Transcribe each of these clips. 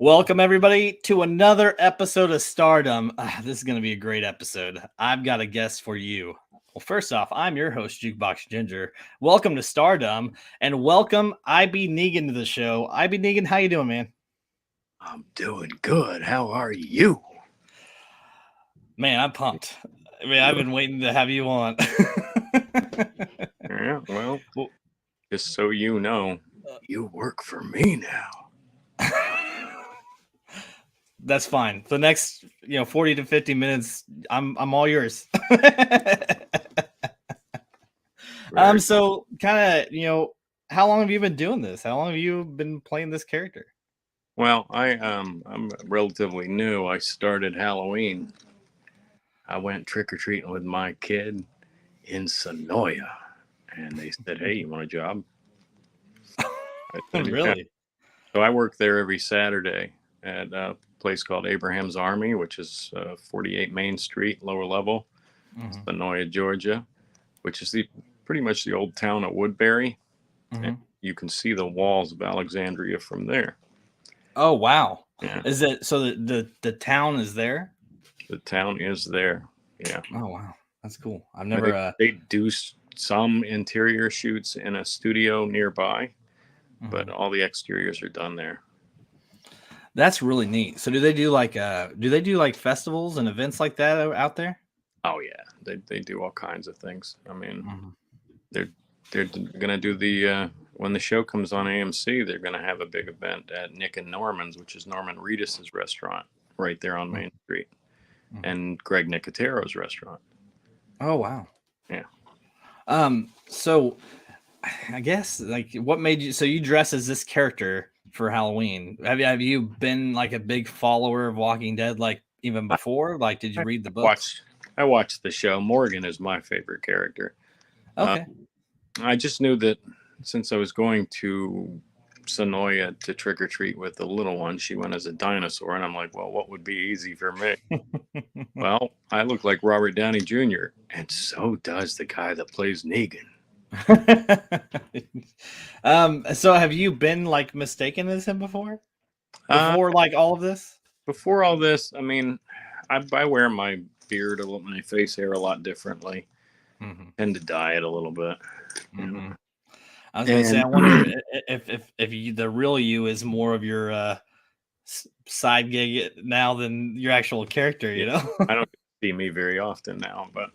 Welcome, everybody, to another episode of Stardom. This is going to be a great episode. I've got a guest for you. Well, first off, I'm your host, Jukebox Ginger. Welcome to Stardom, and welcome I Be Negan to the show. I Be Negan, how you doing, man? I'm doing good. How are you? Man, I'm pumped. I mean, I've been waiting to have you on. Yeah, well, just so you know, you work for me now. That's fine. The next, 40 to 50 minutes, I'm all yours. So kind of, how long have you been doing this? How long have you been playing this character? Well, I'm relatively new. I started Halloween. I went trick-or-treating with my kid in Sonoya, and they said, "Hey, you want a job?" I said, "Yeah." Really? So I work there every Saturday at a place called Abraham's Army, which is 48 Main Street, lower level, Sonoya, Georgia, which is pretty much the old town of Woodbury. And you can see the walls of Alexandria from there. Oh, wow. Yeah. Is it so the town is there? The town is there. Yeah. Oh, wow. That's cool. I've never they do some interior shoots in a studio nearby, but all the exteriors are done there. That's really neat. So do they do like festivals and events like that out there? Oh yeah, they do all kinds of things. I mean, they're gonna do the when the show comes on AMC, they're gonna have a big event at Nick and Norman's, which is Norman Reedus's restaurant right there on Main Street, and Greg Nicotero's restaurant. Oh, wow. Yeah. So I guess what made you, so you dress as this character for Halloween? Have you been like a big follower of Walking Dead, like even before? Like, did you read the books? I watched the show. Morgan is my favorite character. Okay. I just knew that since I was going to Sonoya to trick or treat with the little one, she went as a dinosaur, and I'm like, well, what would be easy for me? Well, I look like Robert Downey Jr., and so does the guy that plays Negan. So have you been like mistaken as him before like all of this? Before all this, I mean, I wear my beard, my face hair a lot differently. Tend to dye it a little bit. I was gonna say, I wonder if the real you is more of your side gig now than your actual character. You know, I don't see me very often now, but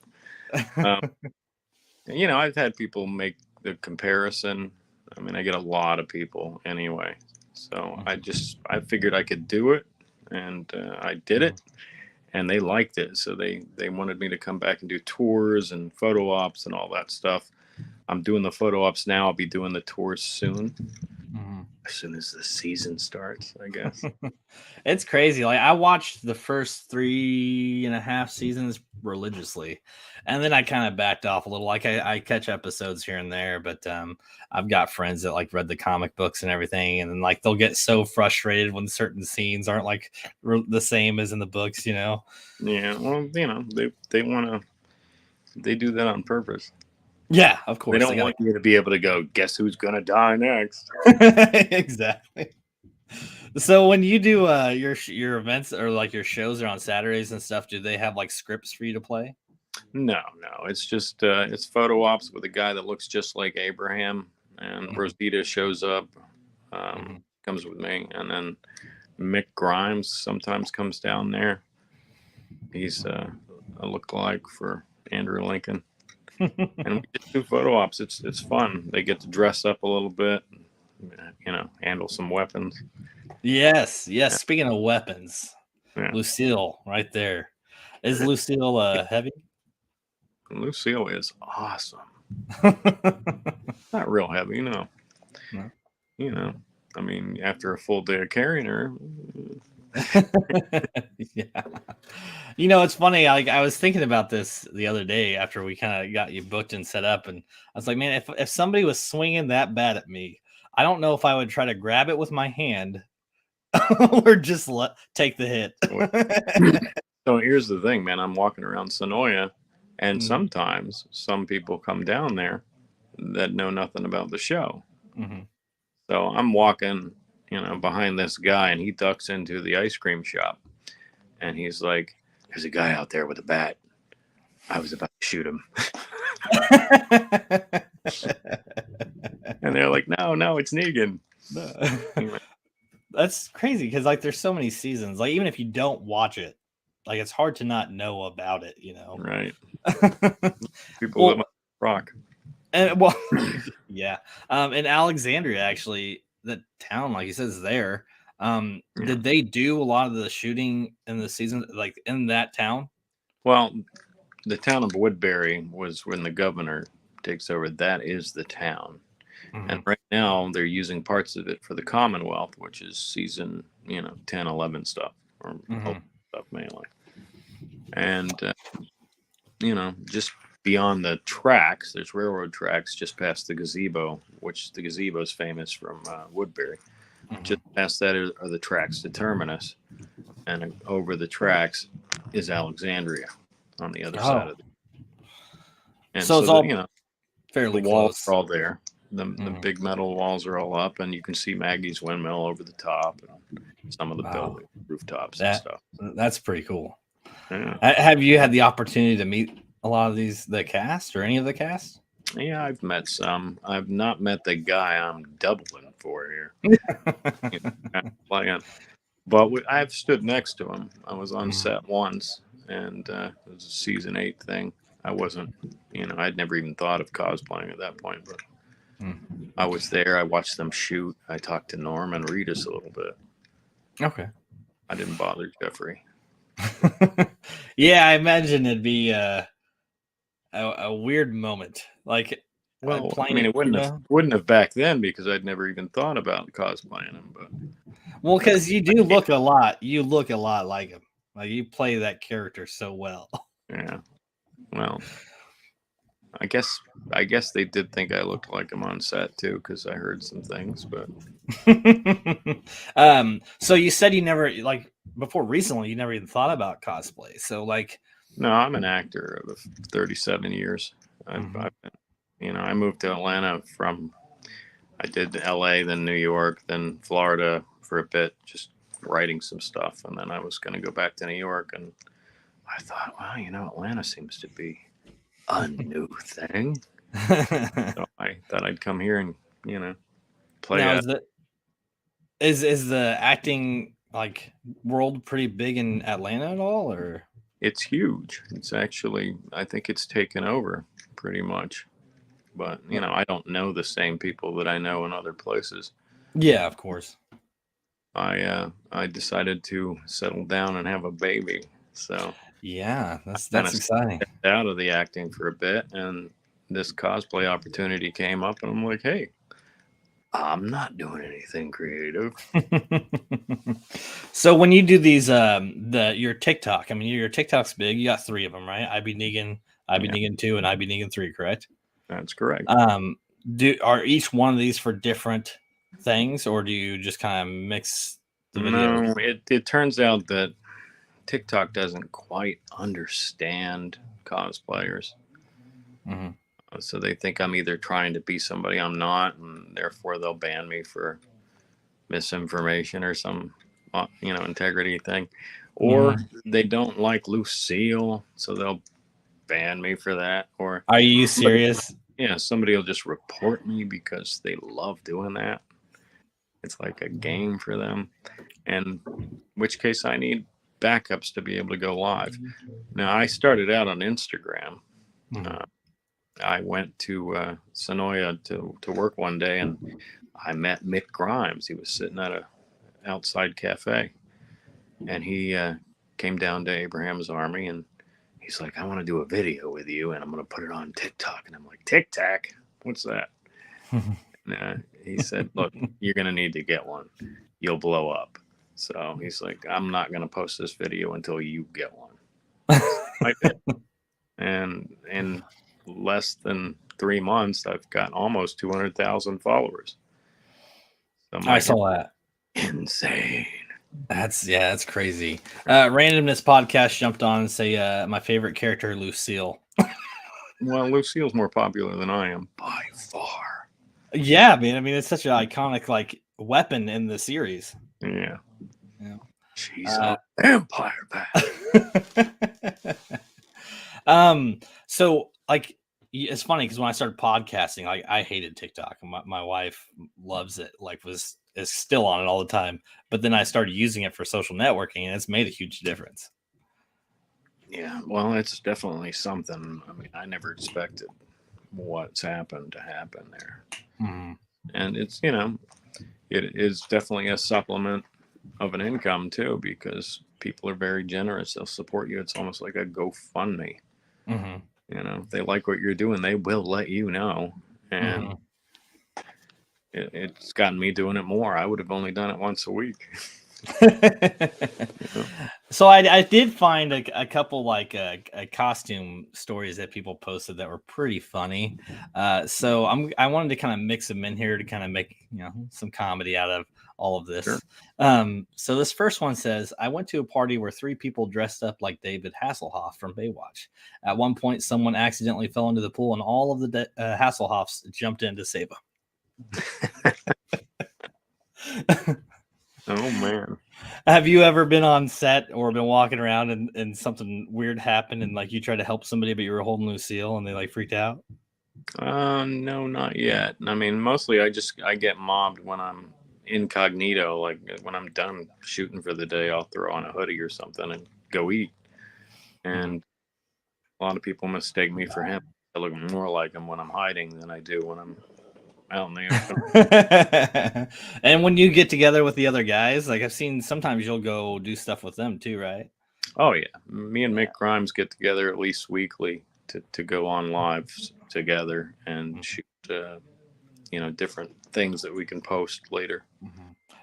I've had people make the comparison. I mean, I get a lot of people anyway, so I figured I could do it, and I did it, and they liked it, so they wanted me to come back and do tours and photo ops and all that stuff. I'm doing the photo ops now. I'll be doing the tours soon. As soon as the season starts, I guess. It's crazy. Like, I watched the first 3.5 seasons religiously, and then I kind of backed off a little. Like, I catch episodes here and there, but I've got friends that like read the comic books and everything, and then like they'll get so frustrated when certain scenes aren't like the same as in the books. Yeah, well, they want to. They do that on purpose. Yeah, of course. They don't want you to be able to go, guess who's going to die next? Exactly. So when you do your events or like your shows are on Saturdays and stuff, do they have like scripts for you to play? No. It's just it's photo ops with a guy that looks just like Abraham, and Rosita shows up, comes with me, and then Mick Grimes sometimes comes down there. He's a lookalike for Andrew Lincoln. And we just do photo ops. It's fun. They get to dress up a little bit, handle some weapons. Yes. Speaking of weapons, Lucille right there. Is Lucille heavy? Lucille is awesome. Not real heavy, No. I mean, after a full day of carrying her. Yeah. It's funny. I was thinking about this the other day after we kind of got you booked and set up, and I was like, man, if somebody was swinging that bad at me, I don't know if I would try to grab it with my hand or just take the hit. So here's the thing, man. I'm walking around Sonoya, and sometimes some people come down there that know nothing about the show. So I'm walking behind this guy, and he ducks into the ice cream shop, and he's like, "There's a guy out there with a bat. I was about to shoot him." And they're like, "No, it's Negan." That's crazy because like there's so many seasons. Like even if you don't watch it, like it's hard to not know about it. Right? People live on rock. And yeah. In Alexandria, actually, the town, like he says, there. Did they do a lot of the shooting in the season, like in that town? Well, the town of Woodbury was when the governor takes over. That is the town. And right now they're using parts of it for the Commonwealth, which is season 10, 11 stuff, or stuff mainly. And just beyond the tracks, there's railroad tracks just past the gazebo, which the gazebo is famous from Woodbury. Just past that are the tracks to Terminus, and over the tracks is Alexandria on the other side of it. And so it's all fairly the walls close. Are all there. The big metal walls are all up, and you can see Maggie's windmill over the top, and some of the building rooftops and stuff. That's pretty cool. Yeah. Have you had the opportunity to meet a lot of the cast or any of the cast? Yeah, I've met some. I've not met the guy I'm doubling for here. But I've stood next to him. I was on set once, and it was a season 8 thing. I wasn't, I'd never even thought of cosplaying at that point, but I was there. I watched them shoot. I talked to Norm and Reedus a little bit. Okay. I didn't bother Jeffrey. Yeah, I imagine it'd be a weird moment. Like, well, I mean, it wouldn't have back then because I'd never even thought about cosplaying him. But well, because you do look a lot. You look a lot like him. Like you play that character so well. Yeah. Well, I guess they did think I looked like him on set too, because I heard some things. But so you said you never before recently you never even thought about cosplay. So like, no, I'm an actor of 37 years. I've been, I moved to Atlanta I did L.A., then New York, then Florida for a bit, just writing some stuff, and then I was going to go back to New York, and I thought, wow, Atlanta seems to be a new thing. So I thought I'd come here and play. Now, is the acting world pretty big in Atlanta at all, or? It's huge. It's actually, I think it's taken over pretty much, but I don't know the same people that I know in other places. Yeah, of course. I decided to settle down and have a baby, so. Yeah, that's exciting. Out of the acting for a bit, and this cosplay opportunity came up, and I'm like, hey, I'm not doing anything creative. So when you do these, your TikTok, I mean, your TikTok's big. You got 3 of them, right? I Be Negan, I Be Negan 2, and I Be Negan 3, correct? That's correct. Are each one of these for different things, or do you just kind of mix the videos? No, it turns out that TikTok doesn't quite understand cosplayers. So they think I'm either trying to be somebody I'm not, and therefore they'll ban me for misinformation or some, integrity thing. Or they don't like Lucille, so they'll ban me for that. Or are you serious? Yeah, somebody will just report me because they love doing that. It's like a game for them. And in which case I need backups to be able to go live. Now, I started out on Instagram. I went to Sonoya to work one day, and I met Mick Grimes. He was sitting at a outside cafe, and he came down to Abraham's Army, and he's like, I want to do a video with you, and I'm going to put it on TikTok. And I'm like, TikTok? What's that? And he said, look, you're going to need to get one. You'll blow up. So he's like, I'm not going to post this video until you get one. I did. And in less than 3 months, I've got almost 200,000 followers. So I saw that. Insane. That's crazy. Randomness Podcast jumped on and say my favorite character, Lucille. Well, Lucille's more popular than I am by far. Yeah, man. I mean, it's such an iconic weapon in the series. Yeah. Yeah. She's a vampire bat. So like it's funny because when I started podcasting, like I hated TikTok. My wife loves it, like is still on it all the time. But then I started using it for social networking, and it's made a huge difference. Yeah, well, it's definitely something. I mean, I never expected what's happened to happen there. Mm-hmm. And it's, it is definitely a supplement of an income too, because people are very generous. They'll support you. It's almost like a GoFundMe. Mm-hmm. If they like what you're doing, they will let you know. And Mm-hmm. it's gotten me doing it more. I would have only done it once a week. So I did find a couple like costume stories that people posted that were pretty funny. So I wanted to kind of mix them in here to kind of make some comedy out of all of this. Sure. So this first one says, I went to a party where 3 people dressed up like David Hasselhoff from Baywatch. At one point, someone accidentally fell into the pool, and all of the Hasselhoffs jumped in to save him. Oh man. Have you ever been on set or been walking around and something weird happened and like you tried to help somebody but you were holding Lucille and they like freaked out? No, not yet. I mean, mostly I get mobbed when I'm incognito. Like when I'm done shooting for the day, I'll throw on a hoodie or something and go eat. And a lot of people mistake me for him. I look more like him when I'm hiding than I do when I'm out in the open. And when you get together with the other guys, like I've seen sometimes you'll go do stuff with them too, right? Oh yeah, me and Mick Grimes get together at least weekly to go on live together and shoot different things that we can post later.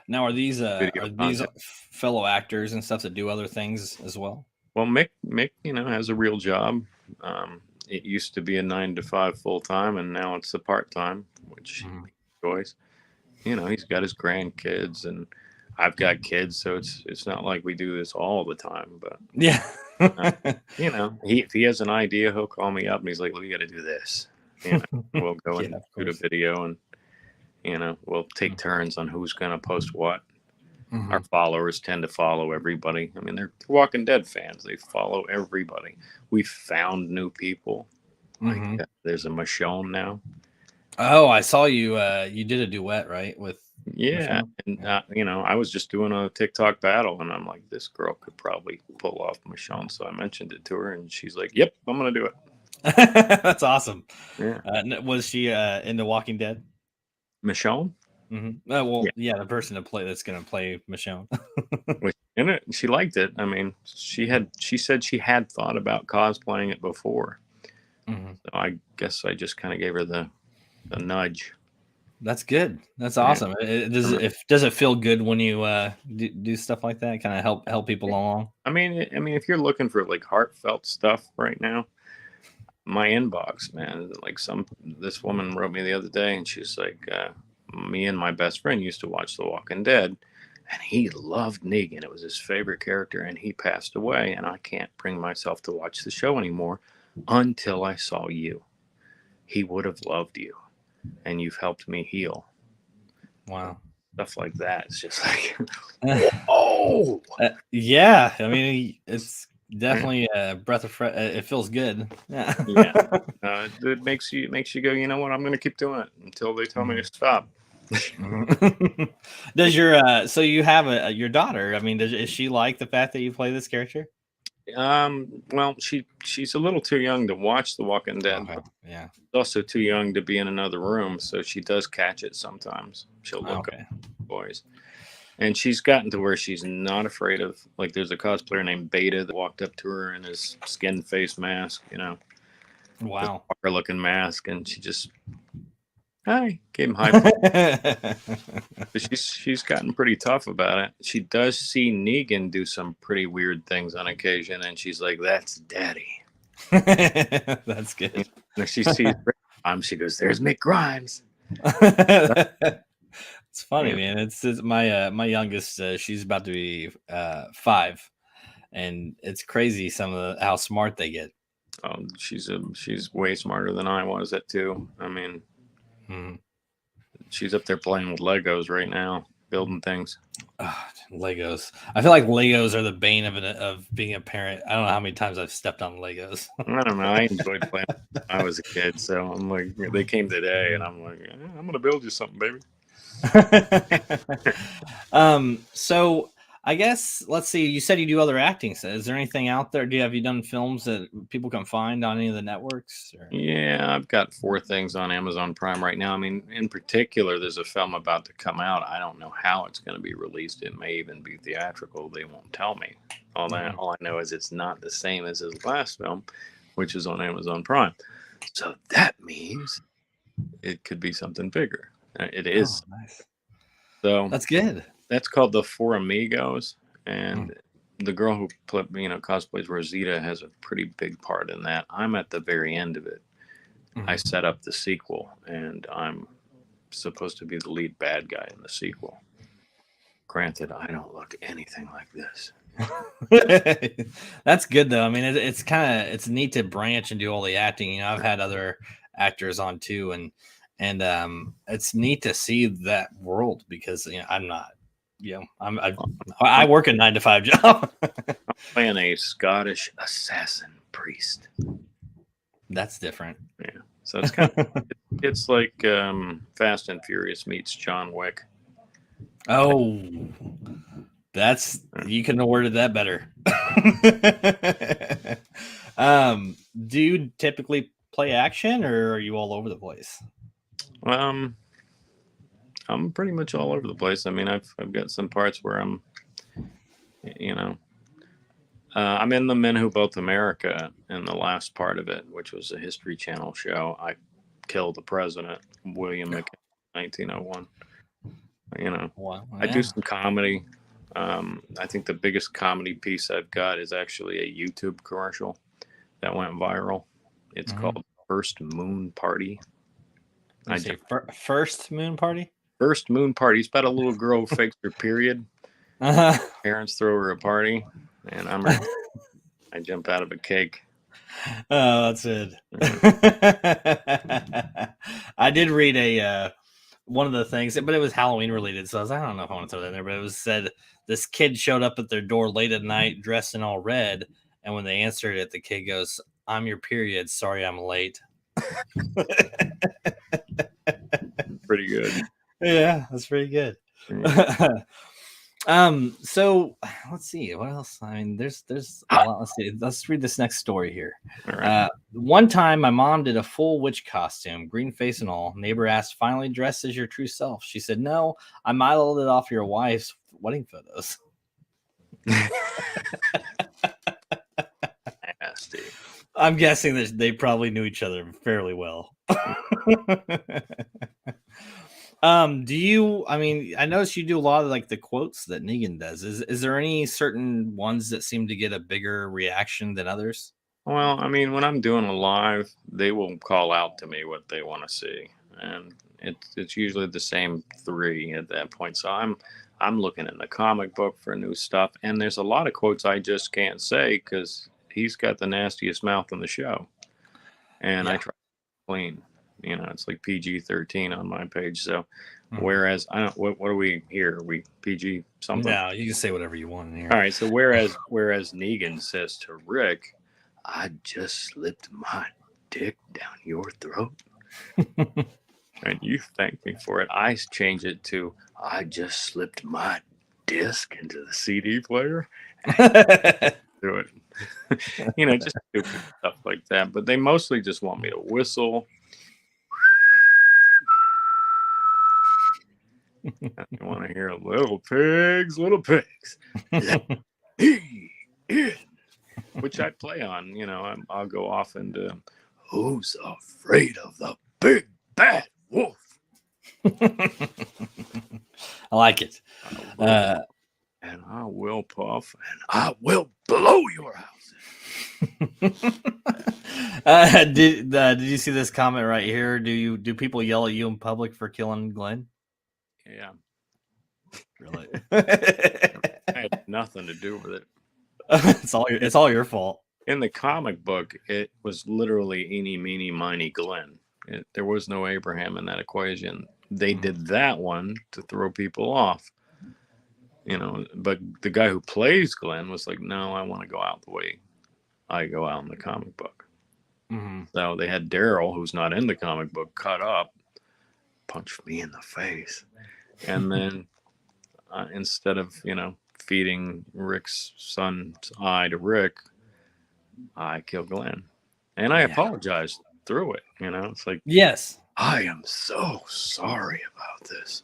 Now, are these Video content. fellow actors and stuff that do other things as well? Well, Mick, has a real job. It used to be a 9 to 5 full time, and now it's a part time, which he enjoys. He's got his grandkids, and I've got kids, so it's not like we do this all the time. But yeah, if he has an idea, he'll call me up, and he's like, "Well, you got to do this." We'll go and shoot a video, and we'll take turns on who's going to post what. Our followers tend to follow everybody. I mean, they're Walking Dead fans. They follow everybody. We've found new people. Like there's a Michonne now. Oh, I saw you. You did a duet, right? With and I was just doing a TikTok battle, and I'm like, this girl could probably pull off Michonne. So I mentioned it to her, and she's like, "Yep, I'm gonna do it." That's awesome. Yeah. Was she in The Walking Dead? Michonne? The person that's going to play Michonne. In it, she liked it. I mean, she said she had thought about cosplaying it before. So I guess I just kind of gave her the nudge. That's good. That's awesome. Does it feel good when you do stuff like that? Kind of help people along. I mean, if you're looking for like heartfelt stuff right now, my inbox, man, like this woman wrote me the other day, and she's like, me and my best friend used to watch The Walking Dead, and he loved Negan. It was his favorite character, and he passed away, and I can't bring myself to watch the show anymore until I saw you. He would have loved you, and you've helped me heal. Wow. Stuff like that. It's just like, oh, yeah. I mean, it's definitely a breath of fresh. It feels good. Yeah. It makes you go, you know what? I'm going to keep doing it until they tell me to stop. Does your so you have your daughter? I mean, is she like the fact that you play this character? Well, she's a little too young to watch The Walking Dead. Okay. Yeah. She's also too young to be in another room, so she does catch it sometimes. She'll look up boys. And she's gotten to where she's not afraid of, like, there's a cosplayer named Beta that walked up to her in his skin face mask, Wow. looking mask, and she just gave him high. She's gotten pretty tough about it. She does see Negan do some pretty weird things on occasion, and she's like, "That's Daddy." That's good. And if she sees she goes, "There's Mick Grimes." It's funny, man. It's my youngest. She's about to be 5, and it's crazy how smart they get. She's way smarter than I was at 2. I mean, She's up there playing with Legos right now, building things. Legos. I feel like Legos are the bane of being a parent. I don't know how many times I've stepped on Legos. I don't know. I enjoyed playing when I was a kid, so I'm like, they came today, and I'm like, I'm gonna build you something, baby. So I guess let's see. You said you do other acting. So is there anything out there? Have you done films that people can find on any of the networks? Or? Yeah, I've got 4 things on Amazon Prime right now. I mean, in particular, there's a film about to come out. I don't know how it's going to be released. It may even be theatrical. They won't tell me. All I know is it's not the same as his last film, which is on Amazon Prime. So that means it could be something bigger. It is. Oh, nice. So that's good. That's called The Four Amigos, and the girl who cosplays Rosita has a pretty big part in that. I'm at the very end of it. I set up the sequel, and I'm supposed to be the lead bad guy in the sequel. Granted, I don't look anything like this. That's good though. I mean, it's neat to branch and do all the acting. I've had other actors on too, and it's neat to see that world because I'm not. I work a 9-to-5 job. I'm playing a Scottish assassin priest. That's different. Yeah, so it's kind of it's like Fast and Furious meets John Wick. Oh, you couldn't have worded that better. Do you typically play action, or are you all over the place? I'm pretty much all over the place. I mean, I've got some parts where I'm in The Men Who Built America in the last part of it, which was a History Channel show. I killed the president, William McKinley, 1901. Wow. Yeah. I do some comedy. I think the biggest comedy piece I've got is actually a YouTube commercial that went viral. It's called First Moon Party. First Moon Party? First Moon Party. It's about a little girl who fakes her period. Parents throw her a party, and I jump out of a cake. Oh, that's it. I did read one of the things, but it was Halloween related, so I was like, I don't know if I want to throw that in there, but it was said this kid showed up at their door late at night dressed in all red, and when they answered it, the kid goes, "I'm your period. Sorry, I'm late." Pretty good. Yeah, that's pretty good. So let's see what else. I mean, there's a lot. Let's see. Let's read this next story here. All right. One time my mom did a full witch costume, green face and all. Neighbor asked, "Finally dressed as your true self?" She said, "No, I modeled it off your wife's wedding photos." Nasty. I'm guessing that they probably knew each other fairly well. I mean, I noticed you do a lot of like the quotes that Negan does. Is there any certain ones that seem to get a bigger reaction than others? Well, I mean, when I'm doing a live, they will call out to me what they want to see, and it's usually the same 3 at that point. So I'm looking in the comic book for new stuff, and there's a lot of quotes I just can't say because he's got the nastiest mouth in the show, and I try to clean. It's like PG-13 on my page. So, whereas I don't, what are we here? Are we PG something? No, you can say whatever you want in here. All right. So whereas Negan says to Rick, "I just slipped my dick down your throat," and you thank me for it, I change it to, "I just slipped my disc into the CD player." Do it. Just stupid stuff like that. But they mostly just want me to whistle. You want to hear little pigs, which I play on. I'll go off into "Who's Afraid of the Big Bad Wolf?" I like it. And I will puff, and I will blow your house. Did you see this comment right here? Do people yell at you in public for killing Glenn? Yeah. Really? I had nothing to do with it. It's all your fault. In the comic book, it was literally eeny, meeny, miny, Glenn. There was no Abraham in that equation. they did that one to throw people off, but the guy who plays Glenn was like, no, I want to go out the way I go out in the comic book. Mm-hmm. So they had Daryl, who's not in the comic book, cut up, punched me in the face, and then instead of feeding Rick's son's eye to Rick, I killed Glenn, and I apologized through it. It's like, yes, I am so sorry about this.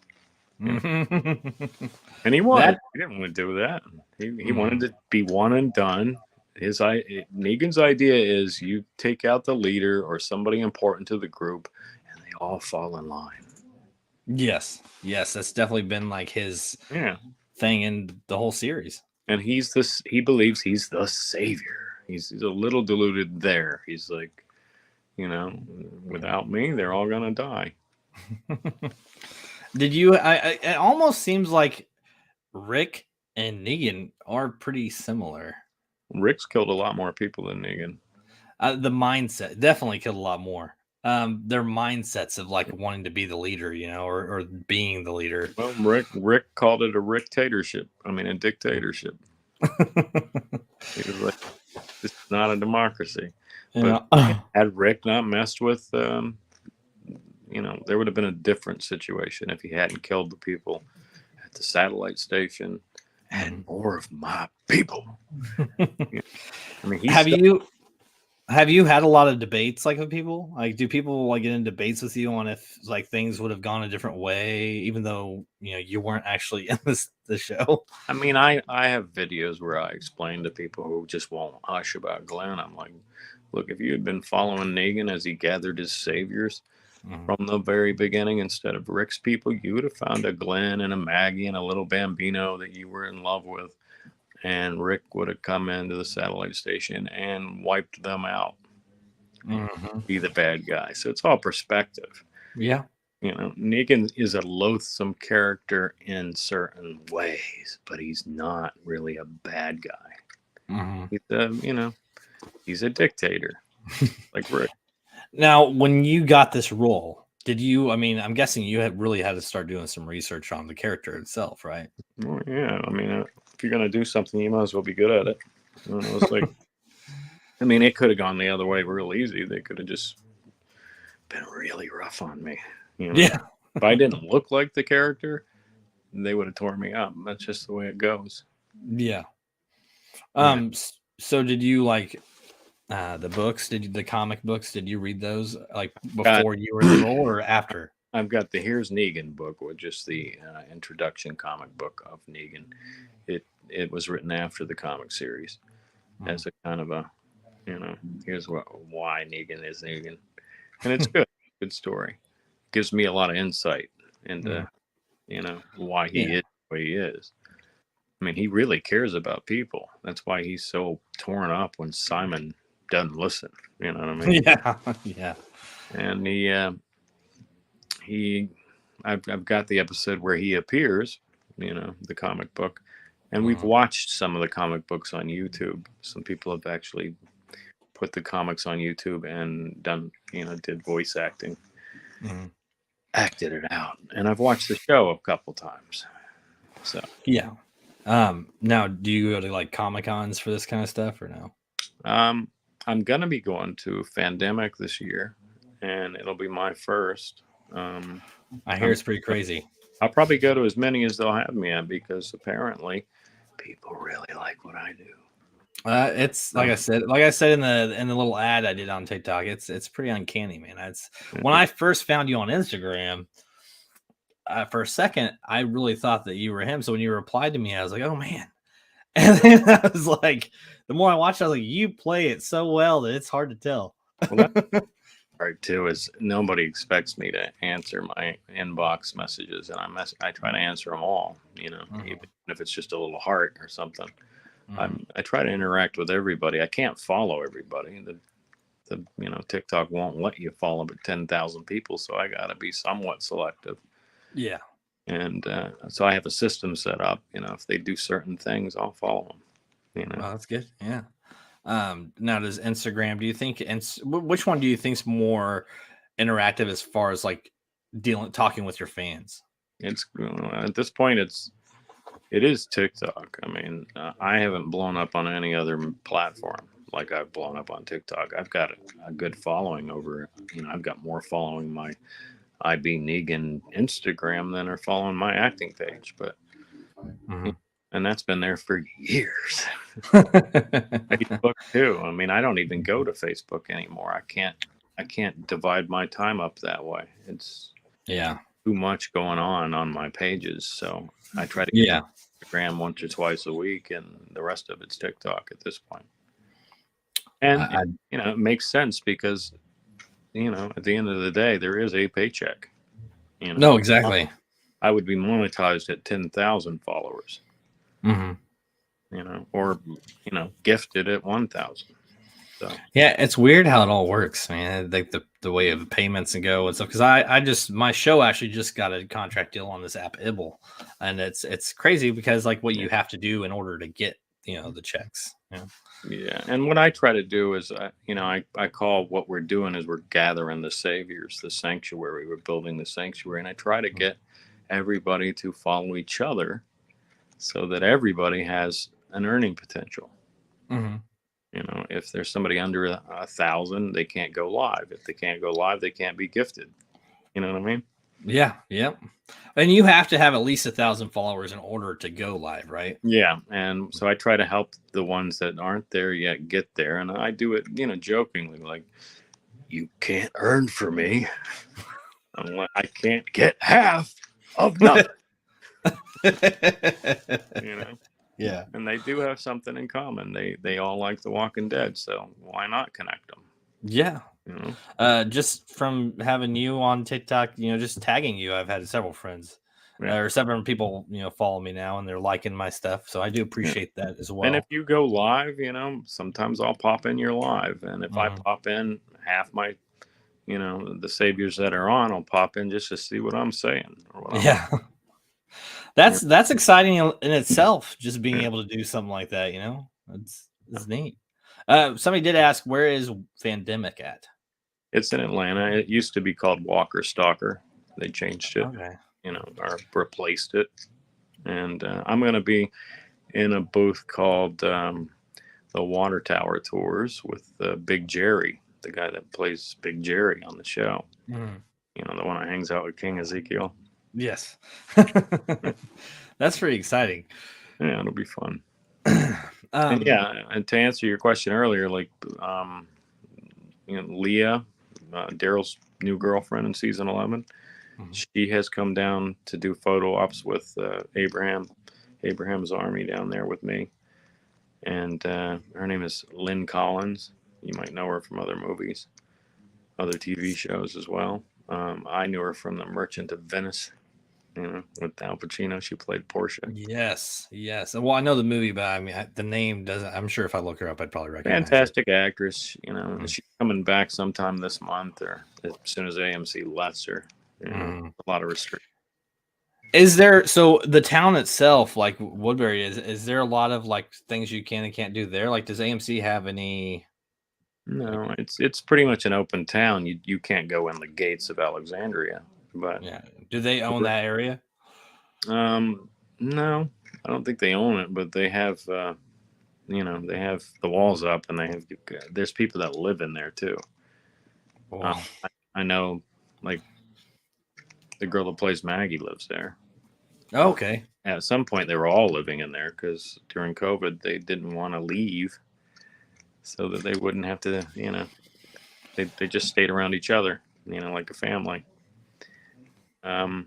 mm-hmm. And he was. He didn't want to do that. He wanted to be one and done. Negan's idea is you take out the leader or somebody important to the group, and they all fall in line. Yes, that's definitely been like his thing in the whole series. And he believes he's the savior. He's a little deluded there. He's like, without me, they're all gonna die. Did you? It almost seems like Rick and Negan are pretty similar. Rick's killed a lot more people than Negan. The mindset definitely killed a lot more. Their mindsets of like wanting to be the leader, or being the leader. Well, Rick called it a dictatorship. A dictatorship. He was like, this is not a democracy. But had Rick not messed with, there would have been a different situation if he hadn't killed the people at the satellite station and more of my people. Have you had a lot of debates like with people? Like, do people like get in debates with you on if like things would have gone a different way, even though you weren't actually in the show? I have videos where I explain to people who just won't hush about Glenn. I'm like, look, if you had been following Negan as he gathered his saviors from the very beginning instead of Rick's people, you would have found a Glenn and a Maggie and a little Bambino that you were in love with. And Rick would have come into the satellite station and wiped them out. Be the bad guy. So it's all perspective. Yeah. Negan is a loathsome character in certain ways, but he's not really a bad guy. He's a dictator, like Rick. Now, when you got this role, did you? I'm guessing you really had to start doing some research on the character itself, right? Well, yeah. If you're gonna do something, you might as well be good at it. It's like, it could have gone the other way real easy. They could have just been really rough on me. Yeah. If I didn't look like the character, they would have torn me up. That's just the way it goes. Yeah. So did you like the books? The comic books? Did you read those like before you were in the role or after? I've got the Here's Negan book, which is the introduction comic book of Negan. It was written after the comic series as a kind of a, here's why Negan is Negan. And it's good. Good story. Gives me a lot of insight into, why he is the way he is. He really cares about people. That's why he's so torn up when Simon doesn't listen. You know what I mean? Yeah. Yeah. And I've got the episode where he appears, the comic book, and we've watched some of the comic books on YouTube. Some people have actually put the comics on YouTube and done, did voice acting, acted it out. And I've watched the show a couple times. So yeah. Now, do you go to like Comic-Cons for this kind of stuff or no? I'm gonna be going to Fandemic this year, and it'll be my first. I hear it's pretty crazy. I'll probably go to as many as they'll have me at because apparently people really like what I do. It's like I said in the little ad I did on TikTok. It's pretty uncanny, man. When I first found you on Instagram. For a second, I really thought that you were him. So when you replied to me, I was like, "Oh man!" And then I was like, the more I watched, I was like, "You play it so well that it's hard to tell." Well, that's part too is nobody expects me to answer my inbox messages, and I try to answer them all. Even if it's just a little heart or something. I try to interact with everybody. I can't follow everybody. The TikTok won't let you follow but 10,000 people, so I got to be somewhat selective. Yeah. And so I have a system set up. If they do certain things, I'll follow them. Well, that's good. Yeah. Now, does Instagram? Do you think? Which one do you think's more interactive as far as like talking with your fans? It's at this point, it is TikTok. I mean, I haven't blown up on any other platform like I've blown up on TikTok. I've got a good following over. I've got more following my I Be Negan Instagram than are following my acting page, but Mm-hmm. and that's been there for years. Facebook too. I mean, I don't even go to Facebook anymore. I can't divide my time up that way. It's too much going on my pages. So I try to get Instagram once or twice a week, and the rest of it's TikTok at this point. And it makes sense because at the end of the day, there is a paycheck. No, exactly. I would be monetized at 10,000 followers. Mm-hmm. Or gifted at 1,000. So yeah, it's weird how it all works, man. Like the way of payments and go and stuff. Because I just my show actually just got a contract deal on this app Ibble, and it's crazy because like what you have to do in order to get the checks. Yeah, and what I try to do is I call what we're doing is we're gathering the saviors, the sanctuary. We're building the sanctuary, and I try to get everybody to follow each other so that everybody has an earning potential. Mm-hmm. If there's somebody under 1,000, they can't go live. If they can't go live, they can't be gifted. You know what I mean? Yeah. Yep. And you have to have at least 1,000 followers in order to go live, right? Yeah. And so I try to help the ones that aren't there yet get there. And I do it, jokingly, like, you can't earn for me. I can't get half of nothing. Yeah. And they do have something in common. They all like The Walking Dead, so why not connect them? Yeah. Just from having you on TikTok, just tagging you, I've had several friends or several people, follow me now and they're liking my stuff. So I do appreciate that as well. And if you go live, sometimes I'll pop in your live. And if I pop in, half my, the saviors that are on, I'll pop in just to see what I'm saying. Or what That's exciting in itself, just being able to do something like that, it's neat. Somebody did ask, where is Fandemic at? It's in Atlanta. It used to be called Walker Stalker. They changed it, okay. Or replaced it. And I'm going to be in a booth called the Water Tower Tours with Big Jerry, the guy that plays Big Jerry on the show. Mm. The one that hangs out with King Ezekiel. Yes. That's pretty exciting. Yeah, it'll be fun. And to answer your question earlier, like, Leah, Daryl's new girlfriend in season 11, she has come down to do photo ops with Abraham's Army down there with me. And her name is Lynn Collins. You might know her from other movies, other TV shows as well. I knew her from The Merchant of Venice, with Al Pacino. She played Portia. Yes. Well, I know the movie, but I mean, the name doesn't. I'm sure if I look her up, I'd probably recognize Fantastic actress. She's coming back sometime this month or as soon as AMC lets her. A lot of restrictions. Is there, so the town itself, like Woodbury, is there a lot of like things you can and can't do there? Like, does AMC have any? No, it's pretty much an open town. You can't go in the gates of Alexandria, but do they own that area? No, I don't think they own it, but they have they have the walls up, and there's people that live in there too. I know, like, the girl that plays Maggie lives there. Oh, okay. At some point, they were all living in there because during COVID, they didn't want to leave, so that they wouldn't have to. They just stayed around each other, like a family. But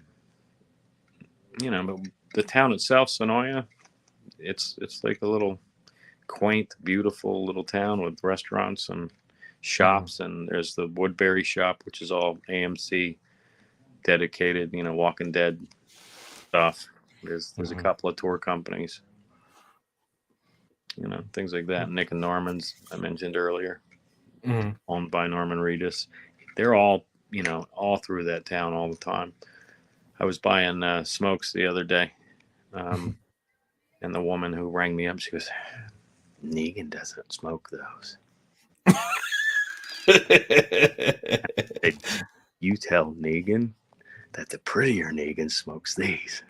the town itself, Sonoya, it's like a little quaint, beautiful little town with restaurants and shops, and there's the Woodbury shop, which is all AMC dedicated, Walking Dead stuff. There's a couple of tour companies, things like that. Nick and Norman's, I mentioned earlier, owned by Norman Reedus. They're all, all through that town all the time. I was buying smokes the other day, and the woman who rang me up, she goes, Negan doesn't smoke those. You tell Negan that the prettier Negan smokes these.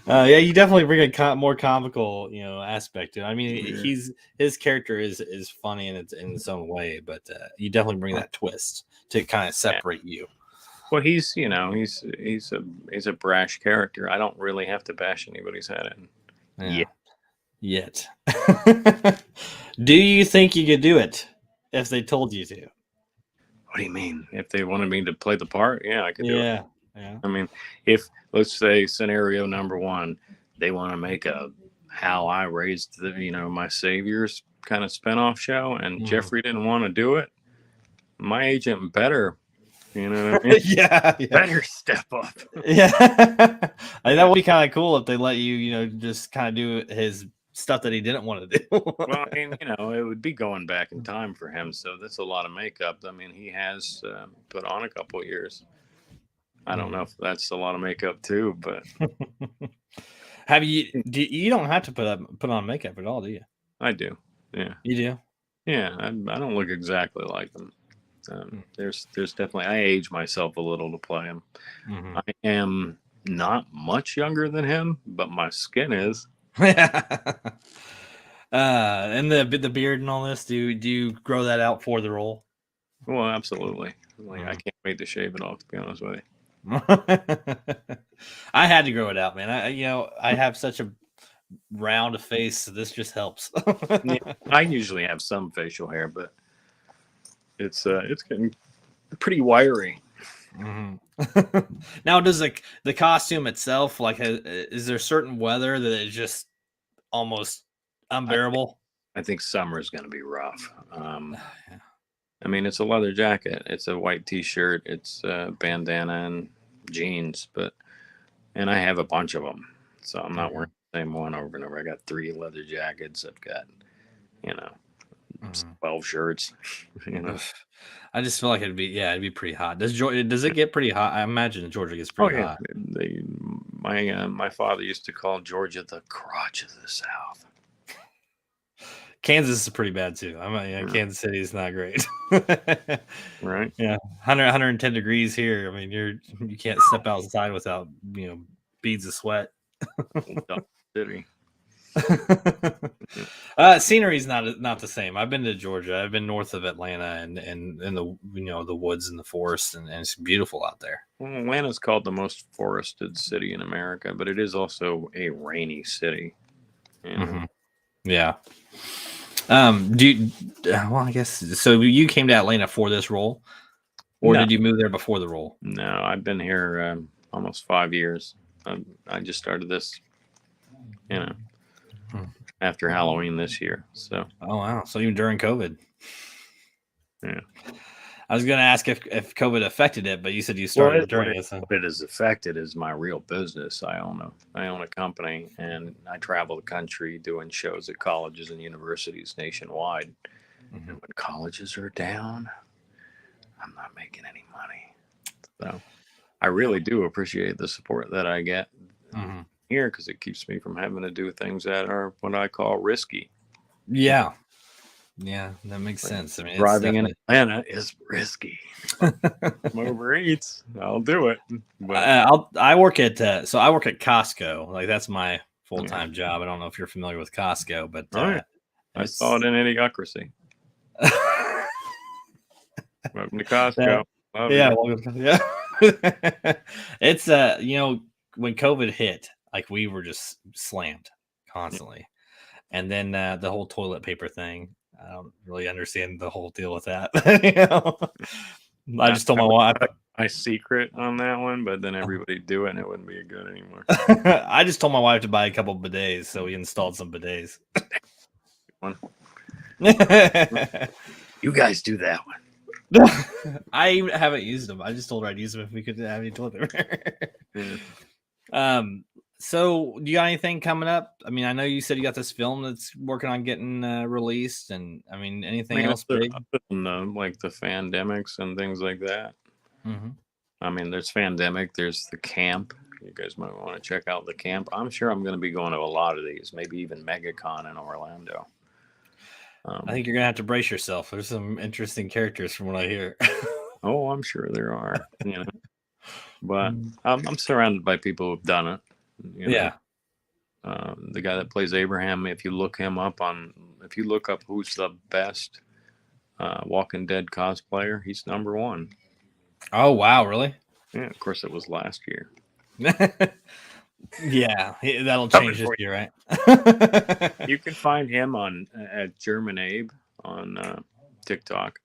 Yeah, you definitely bring a more comical, aspect to it. I mean, Yeah. his character is funny in its own way, but you definitely bring that twist to kind of Yeah. separate you. Well, he's a brash character. I don't really have to bash anybody's head in. Yeah. Yet. Do you think you could do it if they told you to? What do you mean? If they wanted me to play the part, yeah, I could do it. Yeah. Yeah. I mean, if let's say scenario number one, they want to make a how I raised my saviors kind of spinoff show, and Jeffrey didn't want to do it, my agent better, you know what I mean? Yeah. Better step up. Yeah. Like, that would be kind of cool if they let you, just kind of do his stuff that he didn't want to do. Well, I mean, it would be going back in time for him, so that's a lot of makeup. I mean, he has put on a couple of years. I don't know if that's a lot of makeup too, but you don't have to put on makeup at all, do you? I do. Yeah. You do? Yeah, I don't look exactly like them. There's definitely I age myself a little to play him. Mm-hmm. I am not much younger than him, but my skin is. And the beard and all this, do you grow that out for the role? Well, absolutely. I can't wait to shave it off, to be honest with you. I had to grow it out, man. I have such a round face, so this just helps. Yeah, I usually have some facial hair, but it's getting pretty wiry. Mm-hmm. Now, does the costume itself, is there certain weather that is just almost unbearable? I think summer is going to be rough. Yeah. I mean, it's a leather jacket, it's a white T-shirt, it's a bandana and jeans, and I have a bunch of them, so I'm not wearing the same one over and over. I got 3 leather jackets. I've got, 12 shirts. I just feel like it'd be pretty hot. Does it get pretty hot? I imagine Georgia gets pretty hot. My father used to call Georgia the crotch of the South. Kansas is pretty bad too. Kansas City is not great. Right? Yeah, 110 degrees here. I mean, you can't step outside without beads of sweat. City. Scenery is not the same. I've been to Georgia. I've been north of Atlanta and in the the woods and the forest, and it's beautiful out there. Well, Atlanta's called the most forested city in America, but it is also a rainy city. Mm-hmm. Yeah. I guess so. You came to Atlanta for this role, or did you move there before the role? No, I've been here almost 5 years. I just started this, after Halloween this year. So. Oh wow! So even during COVID. Yeah. I was going to ask if COVID affected it, but you said you started during it. What it has affected is my real business. I own a company, and I travel the country doing shows at colleges and universities nationwide. Mm-hmm. And when colleges are down, I'm not making any money. So I really do appreciate the support that I get here, because it keeps me from having to do things that are what I call risky. Yeah. Yeah, that makes sense. I mean, driving in Atlanta is risky. Overeats, I'll do it. But I work at Costco. Like, that's my full-time job. I don't know if you're familiar with Costco, but I saw it in Idiocracy. Welcome to Costco. Yeah. It's when COVID hit, like, we were just slammed constantly, and then the whole toilet paper thing. I don't really understand the whole deal with that. I just told my wife. My secret on that one, but then everybody do it, and it wouldn't be good anymore. I just told my wife to buy a couple bidets, so we installed some bidets. You guys do that one. I haven't used them. I just told her I'd use them if we could have any toilet paper. So, do you got anything coming up? I mean, I know you said you got this film that's working on getting released, and I mean, anything else big? Like the pandemics and things like that. Mm-hmm. I mean, there's Fandemic, there's the camp. You guys might want to check out the camp. I'm sure I'm going to be going to a lot of these, maybe even MegaCon in Orlando. I think you're gonna have to brace yourself. There's some interesting characters from what I hear. Oh, I'm sure there are. But Mm. I'm surrounded by people who've done it. Yeah. The guy that plays Abraham, if you look up who's the best Walking Dead cosplayer, he's number one. Oh wow, really? Yeah, of course it was last year. Yeah, that'll change this year, right? You can find him on at German Abe on TikTok.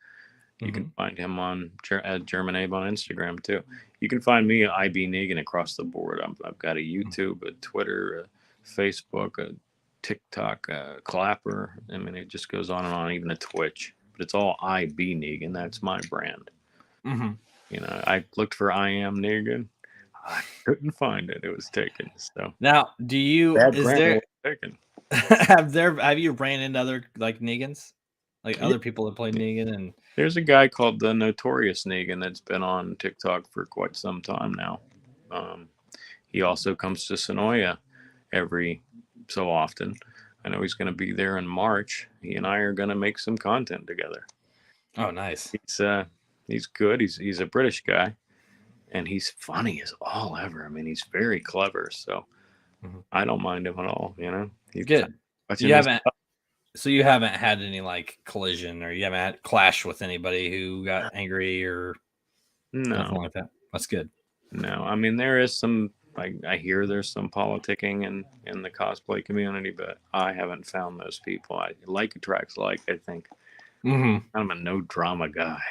You can find him at German Abe on Instagram too. You can find me at I Be Negan across the board. I've got a YouTube, a Twitter, a Facebook, a TikTok, a Clapper. I mean, it just goes on and on. Even a Twitch, but it's all I Be Negan. That's my brand. I looked for I Am Negan. I couldn't find it. It was taken. So now, taken? have you ran into other like Negans, like other people that play Negan? And there's a guy called the Notorious Negan that's been on TikTok for quite some time now. He also comes to Sonoya every so often. I know he's going to be there in March. He and I are going to make some content together. Oh, nice. He's good. He's a British guy, and he's funny as all ever. I mean, he's very clever. So I don't mind him at all. He's good. You haven't had any like collision, or you haven't had clash with anybody who got angry or nothing like that. That's good. No, I mean there is some. I hear there's some politicking in the cosplay community, but I haven't found those people. I like attracts like. I think I'm a no drama guy.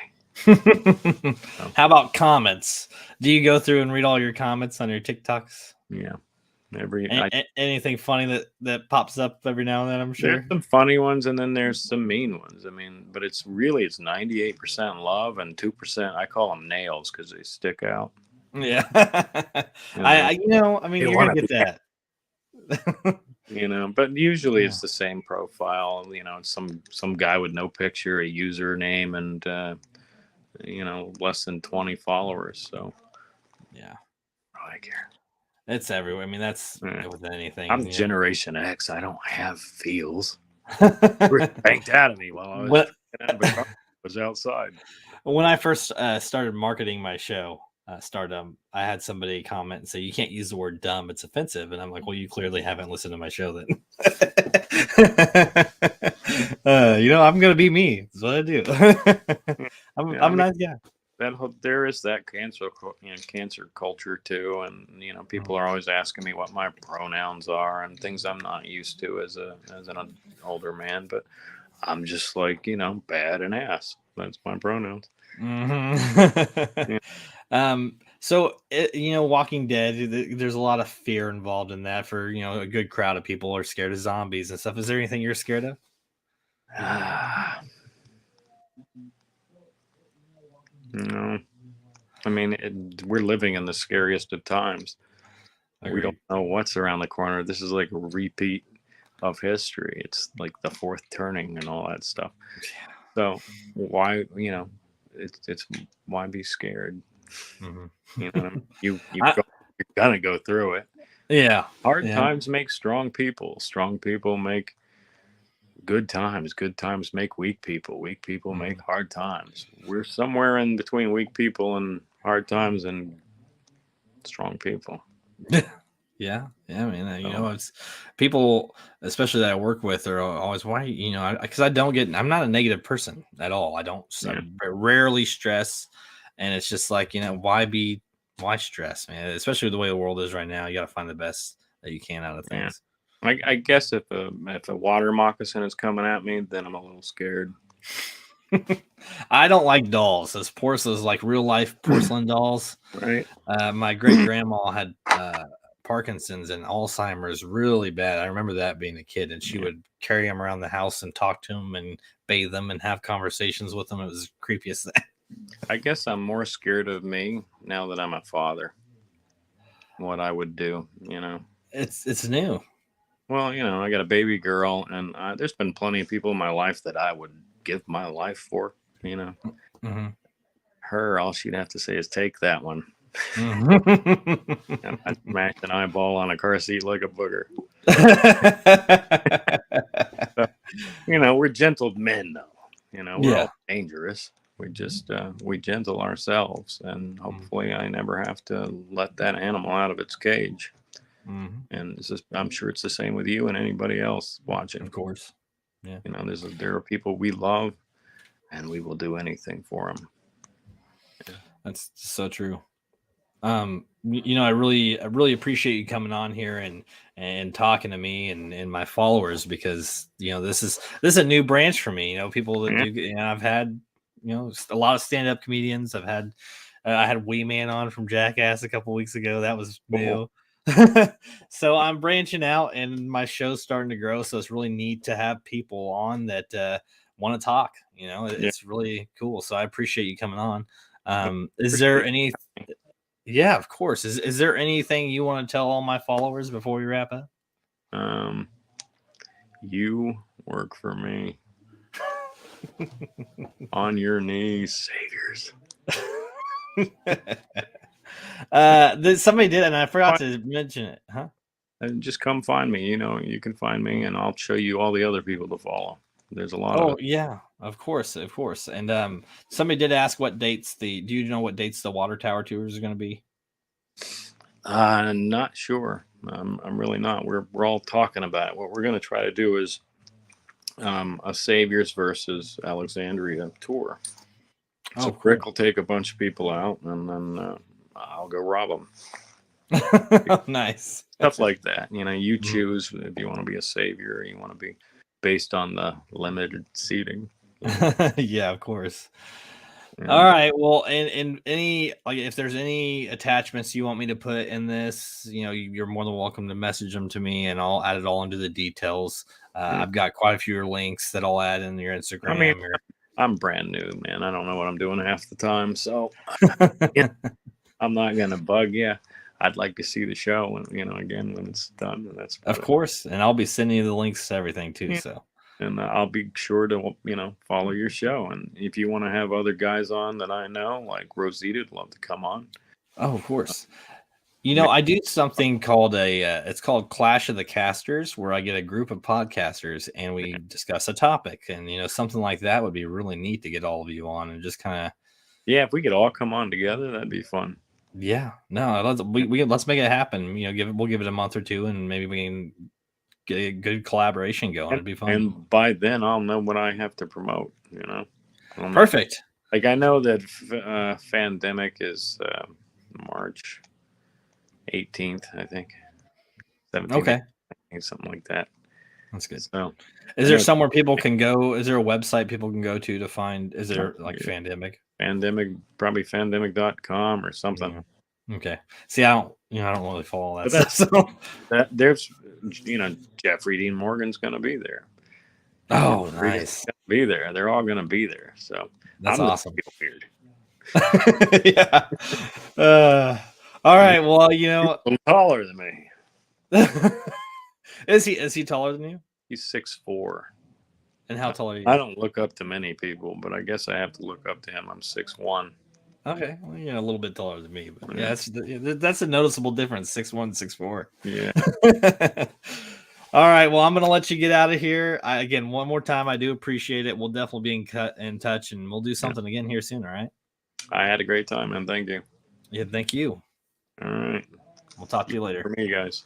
How about comments? Do you go through and read all your comments on your TikToks? Yeah. Anything funny that pops up every now and then, I'm sure. There's some funny ones and then there's some mean ones. I mean, but it's 98% love and 2%. I call them nails because they stick out. Yeah. I mean, you're gonna get that. But usually it's the same profile. It's some guy with no picture, a username, and less than 20 followers. So yeah, I care. It's everywhere. I mean, that's with anything. I'm Generation X. I don't have feels. Banked out of me while I was outside. When I first started marketing my show, Stardom, I had somebody comment and say, "You can't use the word dumb; it's offensive." And I'm like, "Well, you clearly haven't listened to my show, then." I'm gonna be me. That's what I do. I'm a nice guy. There is that cancer culture too, and people are always asking me what my pronouns are and things I'm not used to as an older man, but I'm just like bad and ass. That's my pronouns. So Walking Dead, there's a lot of fear involved in that. For a good crowd of people are scared of zombies and stuff. Is there anything you're scared of? No, I mean we're living in the scariest of times. We don't know what's around the corner. This is like a repeat of history. It's like the fourth turning and all that stuff. So why it's why be scared? You're gonna go through it. Yeah. Hard times make strong people. Strong people make good times. Good times make weak people. Weak people make hard times. We're somewhere in between weak people and hard times and strong people. Yeah. I mean, it's people, especially that I work with, are always because I'm not a negative person at all. I rarely stress, and it's just like why stress, man? Especially the way the world is right now, you got to find the best that you can out of things. I guess if a water moccasin is coming at me, then I'm a little scared. I don't like dolls. Those porcelain, like real life porcelain dolls. Right. My great grandma had Parkinson's and Alzheimer's really bad. I remember that being a kid, and she would carry them around the house and talk to them and bathe them and have conversations with them. It was the creepiest thing. I guess I'm more scared of me now that I'm a father. What I would do, It's new. Well, I got a baby girl, and there's been plenty of people in my life that I would give my life for. Her, all she'd have to say is take that one. I'd smash an eyeball on a car seat like a booger. we're gentle men, though. We're Yeah. all dangerous. We just we gentle ourselves, and Mm, hopefully, I never have to let that animal out of its cage. mhm. And I'm sure it's the same with you and anybody else Of watching. course. Yeah. There are people we love, and we will do anything for them. That's so true. I really appreciate you coming on here and talking to me and my followers, because this is a new branch for me. People that Yeah. do, I've had, a lot of stand-up comedians. I had Wee Man on from Jackass a couple weeks ago. That was Cool. new. So I'm branching out and my show's starting to grow. So it's really neat to have people on that want to talk. Yeah. It's really cool. So I appreciate you coming on. Is there Appreciate any Yeah, of course. Is there anything you want to tell all my followers before we wrap up? it. You work for me. On your knees, saviors. Somebody did, and I forgot to mention it, huh? And just come find me. You can find me, and I'll show you all the other people to follow. There's a lot of Oh it. yeah, of course, of course. And somebody did ask what dates the. Do you know what dates the water tower tours are going to be? Not sure. I'm really not. We're all talking about it. What we're going to try to do is a Saviors versus Alexandria tour. Oh, So cool. Rick will take a bunch of people out, and then I'll go rob them. Nice. Stuff like that. You Mhm. choose if you want to be a savior or you want to be based on the limited seating. Yeah, of course. All And right. Well, and any like if there's any attachments you want me to put in this, you're more than welcome to message them to me, and I'll add it all into the details. I've got quite a few links that I'll add in your I mean, Instagram. I'm brand new, man. I don't know what I'm doing half the time, so I'm not gonna bug you. I'd like to see the show when again when it's done, and that's Of about it. course, and I'll be sending you the links to everything too. Yeah. So, And I'll be sure to follow your show. And if you want to have other guys on that I know, like Rosita'd love to come on. oh, of course. Ma- I do something called it's called Clash of the Casters, where I get a group of podcasters and we discuss a topic, and something like that would be really neat to get all of you on and just kind of. Yeah, if we could all come on together, that'd be fun. Yeah, no, let's make it happen. We'll give it a month or two, and maybe we can get a good collaboration going. It'd be fun. And by then, I'll know what I have to promote. Perfect. Like I know that Fandemic is March 18th, I think, 17th, Okay, something like that. that's good. So Is I there know somewhere people can go? Is there a website people can go to find? Is there like Fandemic? Fandemic, probably fandemic.com or something. Yeah. Okay. See, I don't really follow that But stuff. So. there's Jeffrey Dean Morgan's going to be there. Oh, Regan's nice. going to be there. They're all going to be there. So That's I'm going awesome. to feel weird. Yeah. All right. Well, He's a little taller than me. is he taller than you? He's 6'4". And how tall are you? I don't look up to many people, but I guess I have to look up to him. I'm 6'1". Okay, well, a little bit taller than me, but yeah, that's a noticeable difference. 6'1", 6'4". Yeah. All right, well, I'm gonna let you get out of here. Again, one more time, I do appreciate it. We'll definitely be in touch, and we'll do something again here soon. All right. I had a great time, man. Thank you. Yeah, thank you. All right. We'll talk to you later. For me, guys.